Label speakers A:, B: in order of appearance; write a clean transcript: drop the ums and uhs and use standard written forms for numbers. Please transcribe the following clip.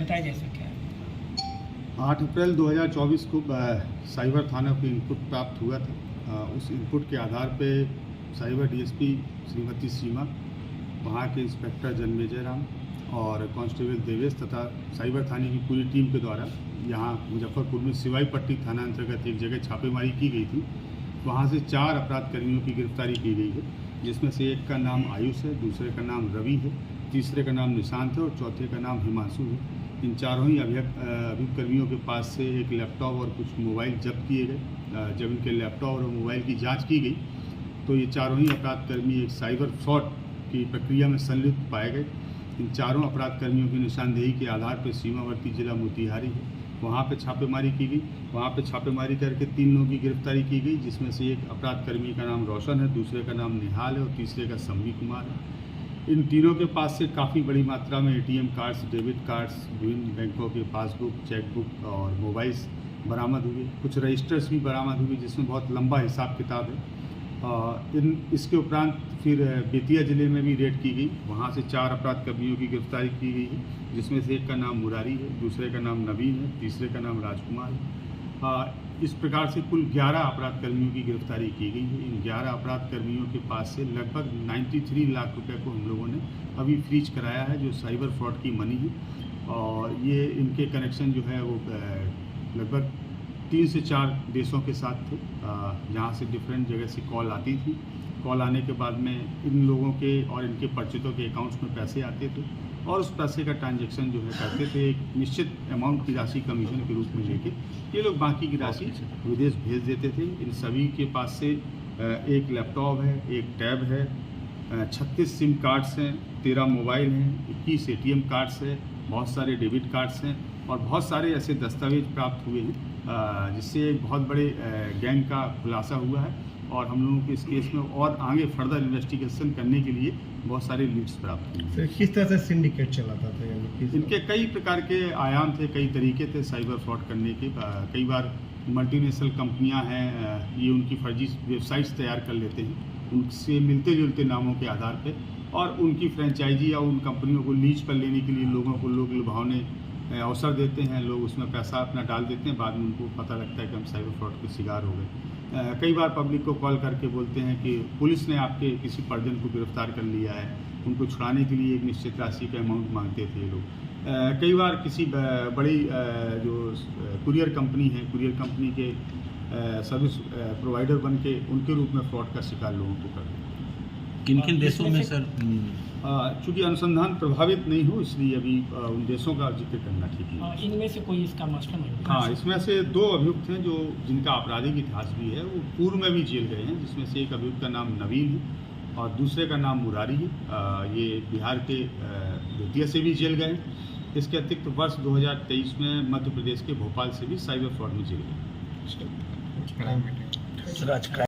A: बताया जा सकता है।
B: 8 अप्रैल 2024 को साइबर थाना को इनपुट प्राप्त हुआ था। उस इनपुट के आधार पे साइबर डीएसपी श्रीमती सीमा, वहाँ के इंस्पेक्टर जन्मेजय राम और कांस्टेबल देवेश तथा साइबर थाने की पूरी टीम के द्वारा यहाँ मुजफ्फरपुर में सिवाई पट्टी थाना अंतर्गत एक जगह छापेमारी की गई थी। वहाँ से 4 अपराध कर्मियों की गिरफ्तारी की गई है, जिसमें से एक का नाम आयुष है, दूसरे का नाम रवि है, तीसरे का नाम निशांत है और चौथे का नाम हिमांशु है। इन चारों ही अभियुक्त कर्मियों के पास से एक लैपटॉप और कुछ मोबाइल जब्त किए गए। जब इनके लैपटॉप और मोबाइल की जांच की गई तो ये चारों ही अपराध कर्मी एक साइबर फ्रॉड की प्रक्रिया में संलिप्त पाए गए। इन चारों अपराध कर्मियों की निशानदेही के आधार पर सीमावर्ती जिला मोतिहारी है, वहाँ पे छापेमारी की गई। वहाँ पे छापेमारी करके 3 लोगों की गिरफ्तारी की गई, जिसमें से एक अपराध कर्मी का नाम रोशन है, दूसरे का नाम निहाल है और तीसरे का संवी कुमार है। इन तीनों के पास से काफ़ी बड़ी मात्रा में एटीएम कार्ड्स, डेबिट कार्ड्स, विभिन्न बैंकों के पासबुक, चेकबुक और मोबाइल्स बरामद हुए। कुछ रजिस्टर्स भी बरामद हुए, जिसमें बहुत लंबा हिसाब किताब है। इसके उपरांत फिर बेतिया ज़िले में भी रेड की गई। वहाँ से 4 अपराध कर्मियों की गिरफ्तारी की गई है, जिसमें से एक का नाम मुरारी है, दूसरे का नाम नवीन है, तीसरे का नाम राजकुमार है। इस प्रकार से कुल 11 अपराध कर्मियों की गिरफ्तारी की गई है। इन 11 अपराध कर्मियों के पास से लगभग 93 लाख रुपए को हम लोगों ने अभी फ्रीज कराया है, जो साइबर फ्रॉड की मनी है। और ये इनके कनेक्शन जो है वो लगभग 3 से 4 देशों के साथ थे, जहाँ से डिफरेंट जगह से कॉल आती थी। कॉल आने के बाद में इन लोगों के और इनके परिचितों के अकाउंट्स में पैसे आते थे और उस पैसे का ट्रांजैक्शन जो है करते थे। एक निश्चित अमाउंट की राशि कमीशन के रूप में लेके ये लोग बाकी की राशि विदेश भेज देते थे। इन सभी के पास से एक लैपटॉप है, एक टैब है, 36 सिम कार्ड्स हैं, 13 मोबाइल हैं, 21 एटीएम कार्ड्स हैं, बहुत सारे डेबिट कार्ड्स हैं और बहुत सारे ऐसे दस्तावेज प्राप्त हुए हैं, जिससे एक बहुत बड़े गैंग का खुलासा हुआ है। और हम लोगों के इस केस में और आगे फर्दर इन्वेस्टिगेशन करने के लिए बहुत सारे लीड्स प्राप्त हुए।
C: सर, किस तरह से सिंडिकेट चलाता था? यानी
B: इनके कई प्रकार के आयाम थे, कई तरीके थे साइबर फ्रॉड करने के। कई बार मल्टीनेशनल कंपनियां हैं, ये उनकी फर्जी वेबसाइट्स तैयार कर लेते हैं उनसे मिलते जुलते नामों के आधार पे, और उनकी फ्रेंचाइजी या उन कंपनियों को लीज पर लेने के लिए लोगों को लोग लुभावने अवसर देते हैं। लोग उसमें पैसा अपना डाल देते हैं, बाद में उनको पता लगता है कि हम साइबर फ्रॉड के शिकार हो गए। कई बार पब्लिक को कॉल करके बोलते हैं कि पुलिस ने आपके किसी परिजन को गिरफ्तार कर लिया है, उनको छुड़ाने के लिए एक निश्चित राशि का अमाउंट मांगते थे लोग। कई बार किसी बड़ी जो कुरियर कंपनी है, कुरियर कंपनी के सर्विस प्रोवाइडर बन के उनके रूप में फ्रॉड का शिकार लोगों को कर देते हैं।
D: किन-किन देशों में सर?
B: चूँकि अनुसंधान प्रभावित नहीं हो, इसलिए अभी उन देशों का जिक्र करना ठीक है।
A: इनमें से कोई इसका मास्टरमाइंड?
B: हाँ, इसमें से 2 अभियुक्त हैं जो जिनका आपराधिक इतिहास भी है, वो पूर्व में भी जेल गए हैं, जिसमें से एक अभियुक्त का नाम नवीन है और दूसरे का नाम मुरारी है। ये बिहार के बेतिया से भी जेल गए हैं। इसके अतिरिक्त वर्ष 2023 में मध्य प्रदेश के भोपाल से भी साइबर फ्रॉड में जेल गए।